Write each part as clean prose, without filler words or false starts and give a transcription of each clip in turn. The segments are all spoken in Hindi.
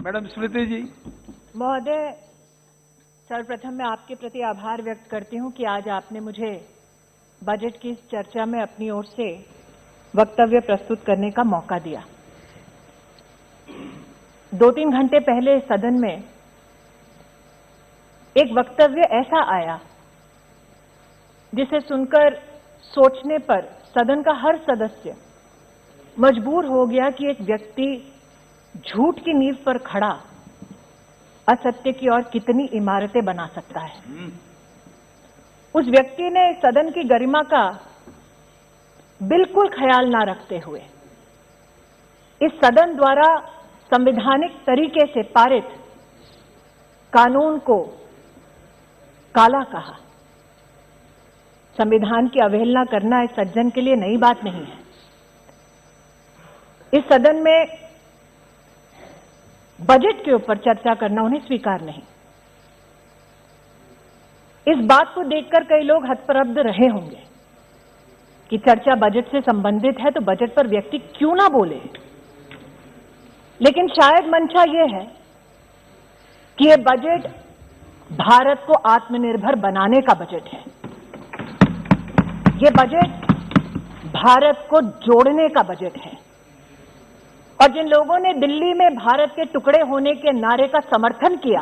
मैडम स्मृति जी। महोदय, सर्वप्रथम मैं आपके प्रति आभार व्यक्त करती हूं कि आज आपने मुझे बजट की इस चर्चा में अपनी ओर से वक्तव्य प्रस्तुत करने का मौका दिया। 2-3 घंटे पहले सदन में एक वक्तव्य ऐसा आया जिसे सुनकर सोचने पर सदन का हर सदस्य मजबूर हो गया कि एक व्यक्ति झूठ की नींव पर खड़ा असत्य की और कितनी इमारतें बना सकता है। उस व्यक्ति ने सदन की गरिमा का बिल्कुल ख्याल ना रखते हुए इस सदन द्वारा संवैधानिक तरीके से पारित कानून को काला कहा। संविधान की अवहेलना करना इस सज्जन के लिए नई बात नहीं है। इस सदन में बजट के ऊपर चर्चा करना उन्हें स्वीकार नहीं। इस बात को देखकर कई लोग हतप्रभ रहे होंगे कि चर्चा बजट से संबंधित है तो बजट पर व्यक्ति क्यों ना बोले, लेकिन शायद मंशा यह है कि यह बजट भारत को आत्मनिर्भर बनाने का बजट है। यह बजट भारत को जोड़ने का बजट है। और जिन लोगों ने दिल्ली में भारत के टुकड़े होने के नारे का समर्थन किया,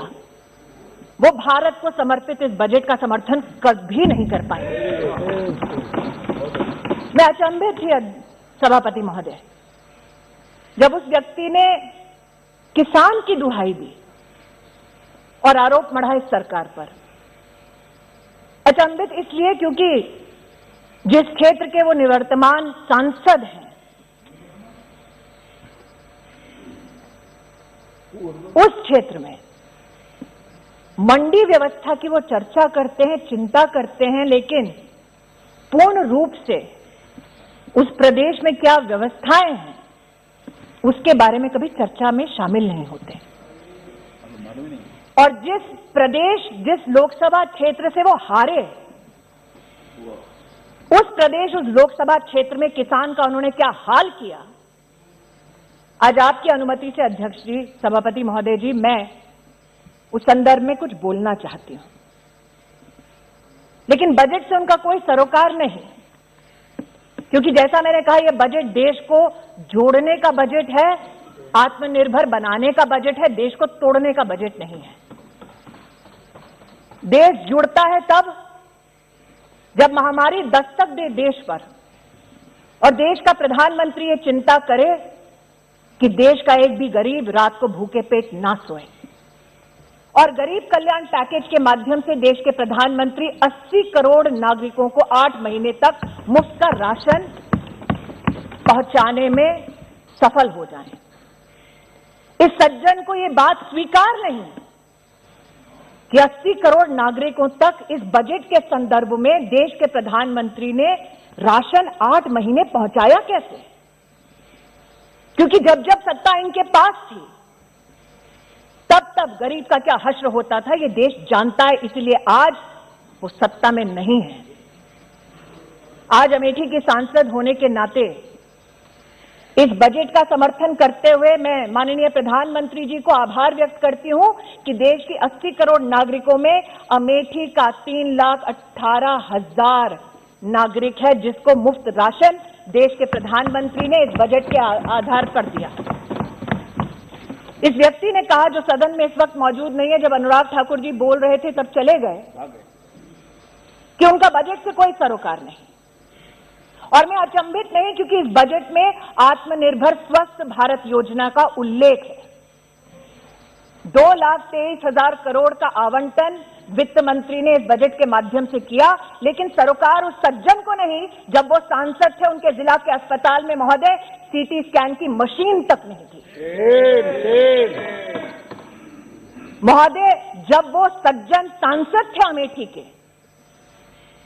वो भारत को समर्पित इस बजट का समर्थन कभी नहीं कर पाए। मैं अचंभित थी सभापति महोदय जब उस व्यक्ति ने किसान की दुहाई दी और आरोप मढ़ा इस सरकार पर। अचंभित इसलिए क्योंकि जिस क्षेत्र के वो निवर्तमान सांसद हैं, उस क्षेत्र में मंडी व्यवस्था की वो चर्चा करते हैं, चिंता करते हैं, लेकिन पूर्ण रूप से उस प्रदेश में क्या व्यवस्थाएं हैं उसके बारे में कभी चर्चा में शामिल नहीं होते। और जिस लोकसभा क्षेत्र से वो हारे, उस लोकसभा क्षेत्र में किसान का उन्होंने क्या हाल किया, आज आपकी अनुमति से अध्यक्ष जी, सभापति महोदय जी, मैं उस संदर्भ में कुछ बोलना चाहती हूं। लेकिन बजट से उनका कोई सरोकार नहीं, क्योंकि जैसा मैंने कहा, यह बजट देश को जोड़ने का बजट है, आत्मनिर्भर बनाने का बजट है, देश को तोड़ने का बजट नहीं है। देश जुड़ता है तब जब महामारी दस्तक दे देश पर और देश का प्रधानमंत्री ये चिंता करे कि देश का एक भी गरीब रात को भूखे पेट ना सोए। और गरीब कल्याण पैकेज के माध्यम से देश के प्रधानमंत्री 80 करोड़ नागरिकों को 8 महीने तक मुफ्त का राशन पहुंचाने में सफल हो जाएं। इस सज्जन को यह बात स्वीकार नहीं कि 80 करोड़ नागरिकों तक इस बजट के संदर्भ में देश के प्रधानमंत्री ने राशन 8 महीने पहुंचाया कैसे, क्योंकि जब जब सत्ता इनके पास थी तब गरीब का क्या हश्र होता था ये देश जानता है, इसलिए आज वो सत्ता में नहीं है। आज अमेठी की सांसद होने के नाते इस बजट का समर्थन करते हुए मैं माननीय प्रधानमंत्री जी को आभार व्यक्त करती हूं कि देश की 80 करोड़ नागरिकों में अमेठी का 3,18,000 नागरिक है जिसको मुफ्त राशन देश के प्रधानमंत्री ने इस बजट के आधार पर दिया। इस व्यक्ति ने कहा, जो सदन में इस वक्त मौजूद नहीं है, जब अनुराग ठाकुर जी बोल रहे थे तब चले गए, कि उनका बजट से कोई सरोकार नहीं। और मैं अचंभित नहीं, क्योंकि इस बजट में आत्मनिर्भर स्वस्थ भारत योजना का उल्लेख है। 2,23,000 करोड़ का आवंटन वित्त मंत्री ने इस बजट के माध्यम से किया, लेकिन सरोकार उस सज्जन को नहीं जब वो सांसद थे, उनके जिला के अस्पताल में महोदय सीटी स्कैन की मशीन तक नहीं थी। महोदय, जब वो सज्जन सांसद थे अमेठी के,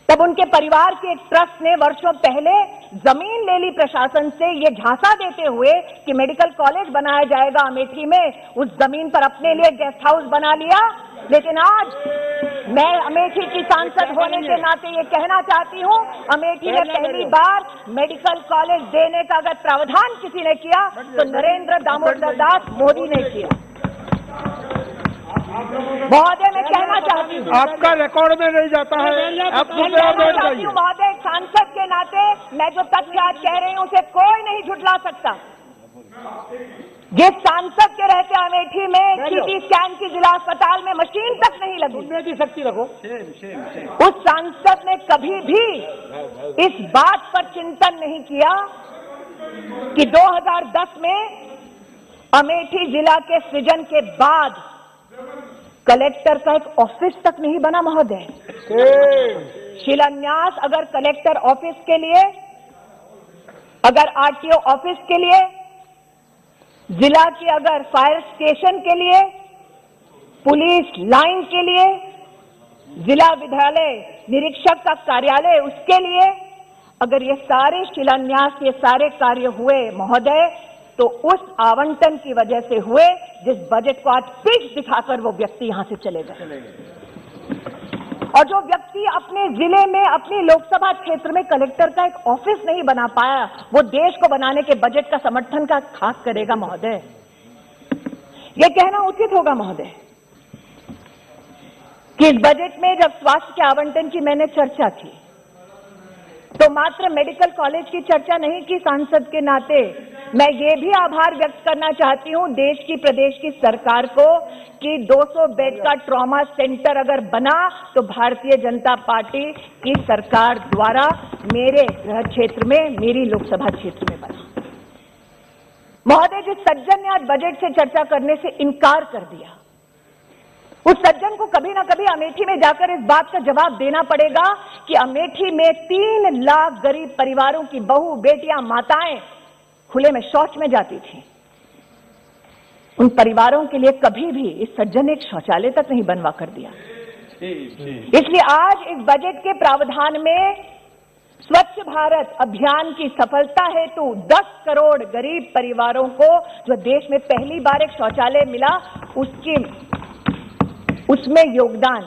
तब उनके परिवार के एक ट्रस्ट ने वर्षों पहले जमीन ले ली प्रशासन से, ये झांसा देते हुए कि मेडिकल कॉलेज बनाया जाएगा अमेठी में। उस जमीन पर अपने लिए गेस्ट हाउस बना लिया। लेकिन आज मैं अमेठी की सांसद होने के नाते ये कहना चाहती हूं, अमेठी में पहली बार मेडिकल कॉलेज देने का अगर प्रावधान किसी ने किया तो नरेंद्र दामोदर दास मोदी ने किया। महोदय मैं कहना चाहती हूँ, आपका रिकॉर्ड में नहीं जाता है, आप मैं कहना चाहती हूँ महोदय, सांसद के नाते मैं जो तथ्य आज कह रही हूँ उसे कोई नहीं झुठला सकता। जिस सांसद के रहते अमेठी में सीटी स्कैन की जिला अस्पताल में मशीन तक नहीं लगी, शक्ति रखो, उस सांसद ने कभी भी इस बात पर चिंतन नहीं किया कि 2010 में अमेठी जिला के सृजन के बाद कलेक्टर का एक ऑफिस तक नहीं बना महोदय। शिलान्यास अगर कलेक्टर ऑफिस के लिए, अगर आरटीओ ऑफिस के लिए, जिला के अगर फायर स्टेशन के लिए, पुलिस लाइन के लिए, जिला विद्यालय निरीक्षक का कार्यालय उसके लिए, अगर ये सारे शिलान्यास, ये सारे कार्य हुए महोदय, तो उस आवंटन की वजह से हुए जिस बजट को आज पीठ दिखाकर वो व्यक्ति यहां से चले गए। और जो व्यक्ति अपने जिले में, अपनी लोकसभा क्षेत्र में कलेक्टर का एक ऑफिस नहीं बना पाया, वो देश को बनाने के बजट का समर्थन का खाक करेगा महोदय। ये कहना उचित होगा महोदय कि इस बजट में जब स्वास्थ्य के आवंटन की मैंने चर्चा की तो मात्र मेडिकल कॉलेज की चर्चा नहीं की। सांसद के नाते मैं ये भी आभार व्यक्त करना चाहती हूं देश की, प्रदेश की सरकार को कि 200 बेड का ट्रॉमा सेंटर अगर बना तो भारतीय जनता पार्टी की सरकार द्वारा मेरे गृह क्षेत्र में, मेरी लोकसभा क्षेत्र में बना। महोदय, जिस सज्जन ने आज बजट से चर्चा करने से इनकार कर दिया, उस सज्जन को कभी ना कभी अमेठी में जाकर इस बात का जवाब देना पड़ेगा कि अमेठी में 3 लाख गरीब परिवारों की बहू, बेटियां, माताएं खुले में शौच में जाती थी। उन परिवारों के लिए कभी भी इस सज्जन ने एक शौचालय तक नहीं बनवा कर दिया। इसलिए आज इस बजट के प्रावधान में स्वच्छ भारत अभियान की सफलता हेतु 10 करोड़ गरीब परिवारों को जो देश में पहली बार एक शौचालय मिला, उसमें योगदान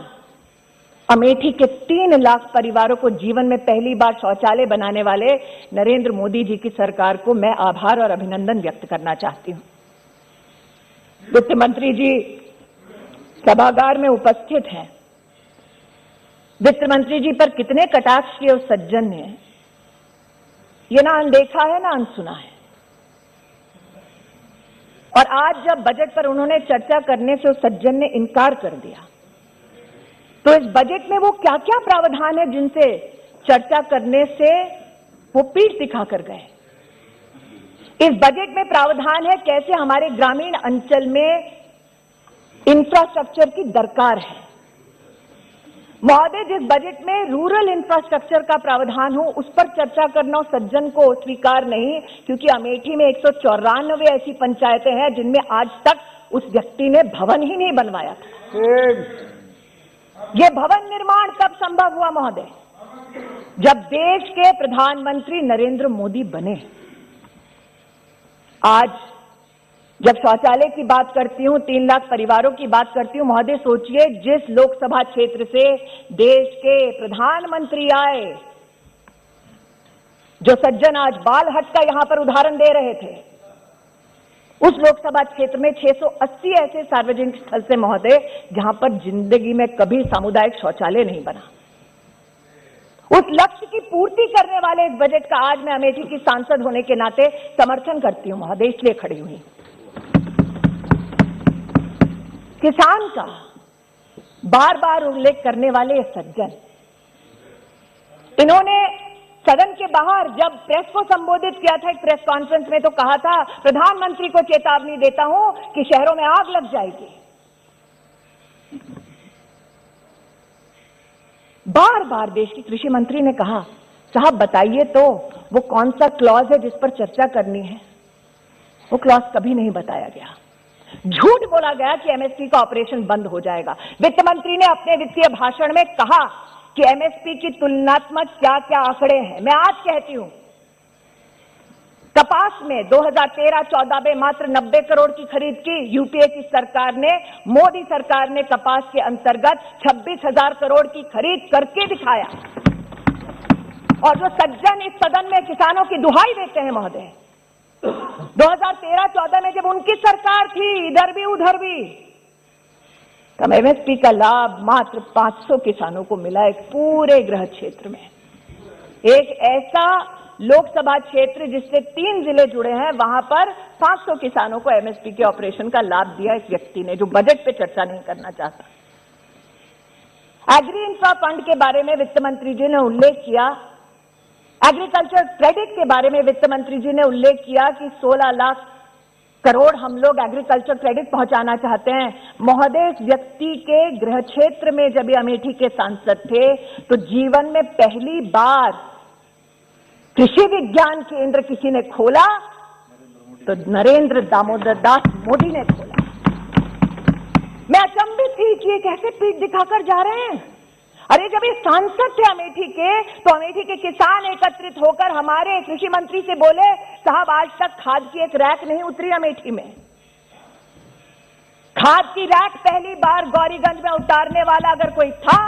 अमेठी के 3 लाख परिवारों को जीवन में पहली बार शौचालय बनाने वाले नरेंद्र मोदी जी की सरकार को मैं आभार और अभिनंदन व्यक्त करना चाहती हूं। वित्त मंत्री जी सभागार में उपस्थित हैं। वित्त मंत्री जी पर कितने कटाक्ष किए उस सज्जन ने, ये ना अनदेखा है ना अनसुना है। और आज जब बजट पर उन्होंने चर्चा करने से उस सज्जन ने इनकार कर दिया, तो इस बजट में वो क्या क्या प्रावधान है जिनसे चर्चा करने से वो पीठ दिखाकर गए। इस बजट में प्रावधान है कैसे हमारे ग्रामीण अंचल में इंफ्रास्ट्रक्चर की दरकार है। महोदय, जिस बजट में रूरल इंफ्रास्ट्रक्चर का प्रावधान हो उस पर चर्चा करना सज्जन को स्वीकार नहीं, क्योंकि अमेठी में 194 ऐसी पंचायतें हैं जिनमें आज तक उस व्यक्ति ने भवन ही नहीं बनवाया था। ये भवन निर्माण कब संभव हुआ महोदय? जब देश के प्रधानमंत्री नरेंद्र मोदी बने। आज जब शौचालय की बात करती हूं, 3 लाख परिवारों की बात करती हूं, महोदय सोचिए जिस लोकसभा क्षेत्र से देश के प्रधानमंत्री आए, जो सज्जन आज बाल हट का यहां पर उदाहरण दे रहे थे, उस लोकसभा क्षेत्र में 680 ऐसे सार्वजनिक स्थल से महोदय जहां पर जिंदगी में कभी सामुदायिक शौचालय नहीं बना। उस लक्ष्य की पूर्ति करने वाले इस बजट का आज मैं अमेठी की सांसद होने के नाते समर्थन करती हूं महोदय, इसलिए खड़ी हुई। किसान का बार बार उल्लेख करने वाले ये सज्जन, इन्होंने सदन के बाहर जब प्रेस को संबोधित किया था, एक प्रेस कॉन्फ्रेंस में, तो कहा था प्रधानमंत्री को चेतावनी देता हूं कि शहरों में आग लग जाएगी। बार बार देश की कृषि मंत्री ने कहा, साहब बताइए तो वो कौन सा क्लॉज है जिस पर चर्चा करनी है। वो क्लॉज कभी नहीं बताया गया। झूठ बोला गया कि एमएसपी का ऑपरेशन बंद हो जाएगा। वित्त मंत्री ने अपने वित्तीय भाषण में कहा कि एमएसपी की तुलनात्मक क्या क्या आंकड़े हैं। मैं आज कहती हूं, कपास में 2013-14 में मात्र 90 करोड़ की खरीद की यूपीए की सरकार ने, मोदी सरकार ने कपास के अंतर्गत 26,000 करोड़ की खरीद करके दिखाया। और जो सज्जन इस सदन में किसानों की दुहाई देते हैं महोदय, 2013-14 में जब उनकी सरकार थी, इधर भी उधर भी, कम एमएसपी का लाभ मात्र 500 किसानों को मिला एक पूरे गृह क्षेत्र में। एक ऐसा लोकसभा क्षेत्र जिससे 3 जिले जुड़े हैं, वहां पर 500 किसानों को एमएसपी के ऑपरेशन का लाभ दिया एक व्यक्ति ने, जो बजट पे चर्चा नहीं करना चाहता। एग्री इंफ्रा फंड के बारे में वित्त मंत्री जी ने उल्लेख किया, एग्रीकल्चर क्रेडिट के बारे में वित्त मंत्री जी ने उल्लेख किया कि 16 लाख करोड़ हम लोग एग्रीकल्चर क्रेडिट पहुंचाना चाहते हैं। महोदय, इस व्यक्ति के गृह क्षेत्र में जब ये अमेठी के सांसद थे तो जीवन में पहली बार कृषि विज्ञान केंद्र किसी ने खोला तो नरेंद्र दामोदर दास मोदी ने खोला। मैं अचंभित थी कि ये कैसे पीठ दिखाकर जा रहे हैं। अरे जब ये सांसद थे अमेठी के, तो अमेठी के किसान एकत्रित होकर हमारे कृषि मंत्री से बोले, साहब आज तक खाद की एक रैक नहीं उतरी अमेठी में। खाद की रैक पहली बार गौरीगंज में उतारने वाला अगर कोई था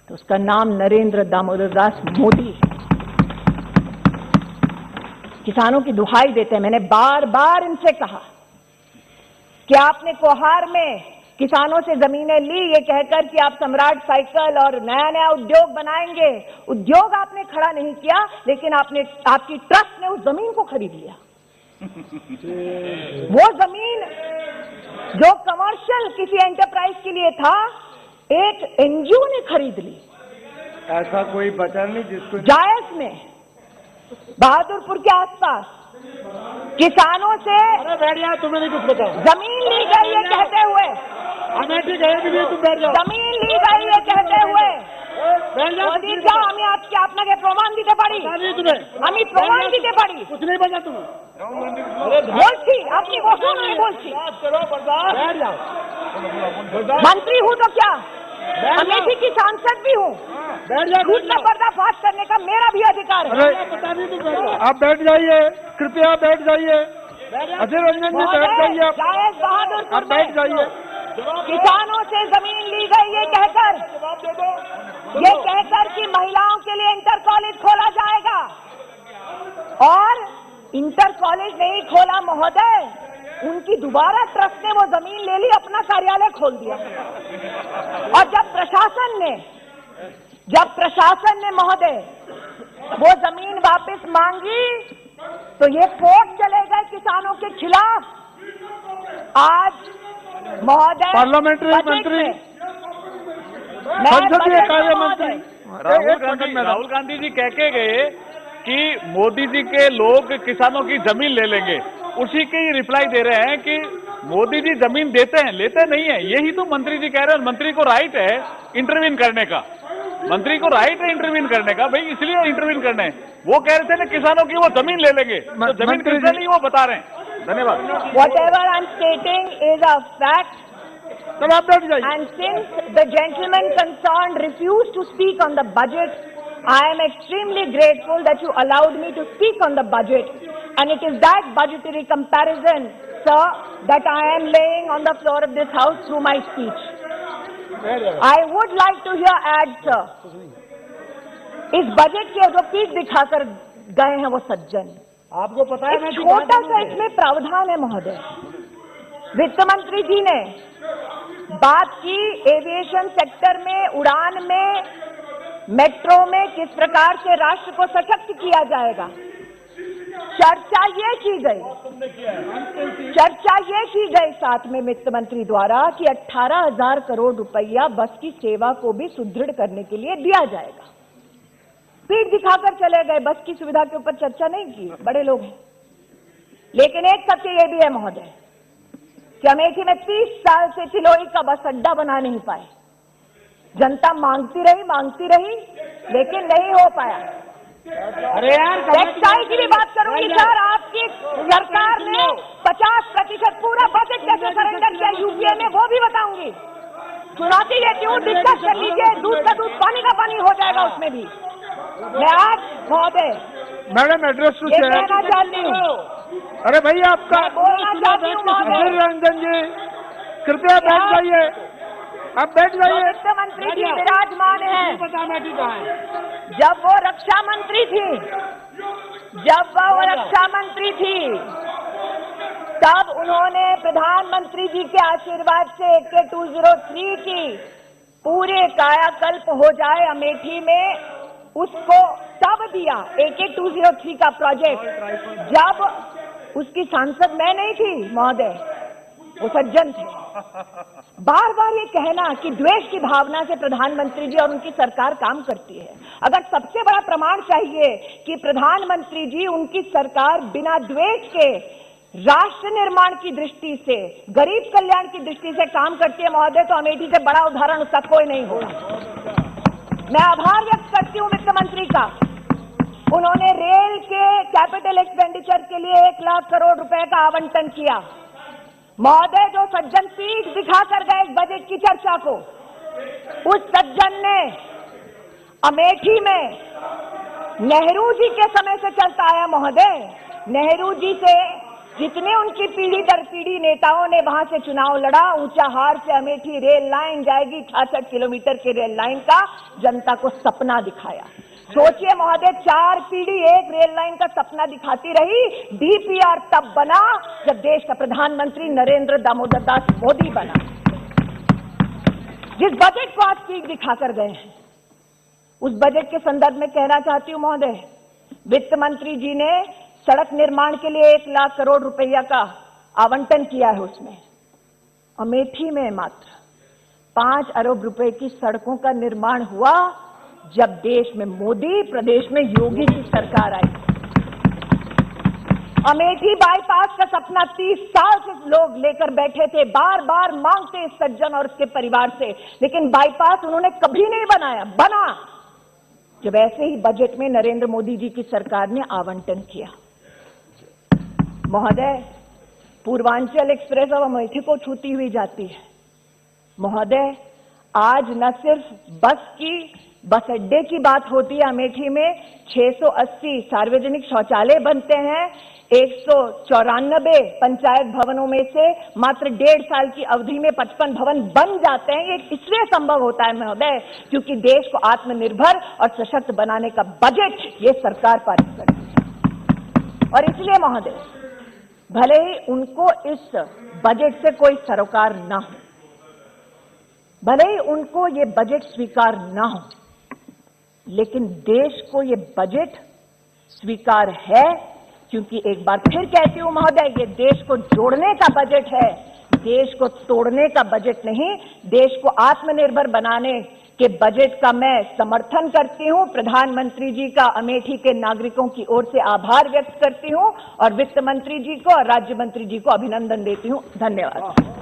तो उसका नाम नरेंद्र दामोदर दास मोदी है। किसानों की दुहाई देते हैं, मैंने बार बार इनसे कहा कि आपने कोहार में किसानों से जमीनें ली ये कहकर कि आप सम्राट साइकिल और नया नया उद्योग बनाएंगे। उद्योग आपने खड़ा नहीं किया, लेकिन आपकी ट्रस्ट ने उस जमीन को खरीद लिया। वो जमीन जो कमर्शियल किसी एंटरप्राइज के लिए था, एक एनजीओ ने खरीद ली। ऐसा कोई बचा नहीं जिसको जायस में बहादुरपुर के आसपास किसानों से तुम्हें नहीं कुछ पता, जमीन ली गई है कहते हुए, अमेठी गए भी नहीं, तुम बैठ जाओ। जमीन ली गई है कहते हुए मोदी जाओ, আমি আজকে আপনাকে প্রমাণ দিতে পারি, আমি প্রমাণ দিতে পারি। कुछ नहीं बचा तुम्हें, বলছি আপনি বসুন, আমি বলছি। मंत्री हूँ तो क्या, अमेठी की सांसद भी हूँ, झूठ का पर्दाफाश करने का मेरा भी अधिकार है। आप बैठ जाइए, कृपया बैठ जाइए। अजय रंजन जी बैठ जाइए, जायज बहादुरपुर आप बैठ जाइए। किसानों से जमीन ली गई ये कहकर कि महिलाओं के लिए इंटर कॉलेज खोला जाएगा, और इंटर कॉलेज नहीं खोला महोदय, उनकी दोबारा ट्रस्ट ने वो जमीन ले ली, अपना कार्यालय खोल दिया। और जब प्रशासन ने महोदय वो जमीन वापस मांगी तो ये कोर्ट चले गए किसानों के खिलाफ। आज महोदय पार्लियामेंट्री मंत्री, संसदीय कार्य मंत्री राहुल गांधी जी कह के गए कि मोदी जी के लोग किसानों की जमीन ले लेंगे, उसी के ही रिप्लाई दे रहे हैं कि मोदी जी जमीन देते हैं, लेते नहीं है। यही तो मंत्री जी कह रहे हैं। मंत्री को राइट है इंटरवीन करने का, मंत्री को राइट है इंटरवीन करने का, भाई इसलिए इंटरवीन करने हैं। वो कह रहे थे ना किसानों की वो जमीन ले लेंगे, तो जमीन किसने ली वो बता रहे हैं। धन्यवाद। Whatever I'm stating is a fact. तब आप बैठ जाइए। And since the gentleman concerned refused to speak on the budget, I am extremely grateful that you allowed me to speak on the budget. And it is that budgetary comparison, sir, that I am laying on the floor of this house through my speech. I would like to hear add, sir. इस बजट के जो पीठ दिखाकर गए हैं वो सज्जन, आपको पता है, छोटा सा इसमें प्रावधान है महोदय। वित्त मंत्री जी ने बात की एविएशन सेक्टर में, उड़ान में, मेट्रो में किस प्रकार से राष्ट्र को सशक्त किया जाएगा। चर्चा ये की गई साथ में वित्त मंत्री द्वारा कि 18,000 करोड़ रुपया बस की सेवा को भी सुदृढ़ करने के लिए दिया जाएगा। पीठ दिखाकर चले गए, बस की सुविधा के ऊपर चर्चा नहीं की, बड़े लोग हैं। लेकिन एक सत्य ये भी है महोदय कि अमेठी में 30 साल से चिलोई का बस अड्डा बना नहीं पाए। जनता मांगती रही लेकिन नहीं हो पाया। अरे यार, टेक्सटाइल की भी बात करूंगी सर, आपकी सरकार ने 50% पूरा बजट कैसे सरेंडर किया यूपीए में, वो भी बताऊंगी। चुनौती देती हूँ, डिस्कस कर लीजिए, दूध का दूध पानी का पानी हो जाएगा उसमें भी। मैं आज महोदय मैडम एड्रेस टू ये कहना चाहती हूँ। अरे भाई आपका बोलना चाहती हूँ अजय रंजन जी, कृपया बैठ जाइए, आप बैठ जाइए। वित्त मंत्री जी विराजमान है, जब वो रक्षा मंत्री थी, तब उन्होंने प्रधानमंत्री जी के आशीर्वाद से AK-203 की पूरे कायाकल्प हो जाए अमेठी में, उसको तब दिया AK-203 का प्रोजेक्ट, जब उसकी सांसद मैं नहीं थी महोदय, वो सज्जन थे। बार बार ये कहना कि द्वेष की भावना से प्रधानमंत्री जी और उनकी सरकार काम करती है। अगर सबसे बड़ा प्रमाण चाहिए कि प्रधानमंत्री जी, उनकी सरकार बिना द्वेष के राष्ट्र निर्माण की दृष्टि से, गरीब कल्याण की दृष्टि से काम करती है महोदय, तो अमेठी से बड़ा उदाहरण उसका कोई नहीं होगा। मैं आभार व्यक्त करती हूं वित्त मंत्री का। उन्होंने रेल के कैपिटल एक्सपेंडिचर के लिए 1 लाख करोड़ रुपए का आवंटन किया। महोदय, जो सज्जन पीठ दिखाकर गए इस बजट की चर्चा को, उस सज्जन ने अमेठी में नेहरू जी के समय से चलता आया महोदय, नेहरू जी से जितने उनकी पीढ़ी दर पीढ़ी नेताओं ने वहां से चुनाव लड़ा, ऊंचाहार से अमेठी रेल लाइन जाएगी, 66 किलोमीटर की रेल लाइन का जनता को सपना दिखाया। सोचिए महोदय, 4 पीढ़ी एक रेल लाइन का सपना दिखाती रही। DPR तब बना जब देश का प्रधानमंत्री नरेंद्र दामोदर दास मोदी बना। जिस बजट को आज पीठ दिखाकर गए हैं, उस बजट के संदर्भ में कहना चाहती हूं महोदय, वित्त मंत्री जी ने सड़क निर्माण के लिए 1 लाख करोड़ रुपया का आवंटन किया है। उसमें अमेठी में मात्र 5 अरब रुपए की सड़कों का निर्माण हुआ जब देश में मोदी, प्रदेश में योगी की सरकार आई। अमेठी बाईपास का सपना 30 साल से लोग लेकर बैठे थे, बार बार मांगते इस सज्जन और उसके परिवार से, लेकिन बाईपास उन्होंने कभी नहीं बनाया। बना जब ऐसे ही बजट में नरेंद्र मोदी जी की सरकार ने आवंटन किया। महोदय, पूर्वांचल एक्सप्रेस अब अमेठी को छूती हुई जाती है। महोदय, आज न सिर्फ बस अड्डे की बात होती है, अमेठी में 680 सार्वजनिक शौचालय बनते हैं। 194 पंचायत भवनों में से मात्र 1.5 साल की अवधि में 55 भवन बन जाते हैं। ये इसलिए संभव होता है महोदय, क्योंकि देश को आत्मनिर्भर और सशक्त बनाने का बजट ये सरकार पारित करती है। और इसलिए महोदय, भले ही उनको इस बजट से कोई सरोकार ना हो, भले ही उनको ये बजट स्वीकार ना हो, लेकिन देश को ये बजट स्वीकार है, क्योंकि एक बार फिर कहती हूं महोदय, ये देश को जोड़ने का बजट है, देश को तोड़ने का बजट नहीं। देश को आत्मनिर्भर बनाने के बजट का मैं समर्थन करती हूं। प्रधानमंत्री जी का अमेठी के नागरिकों की ओर से आभार व्यक्त करती हूं और वित्त मंत्री जी को और राज्य मंत्री जी को अभिनंदन देती हूं। धन्यवाद।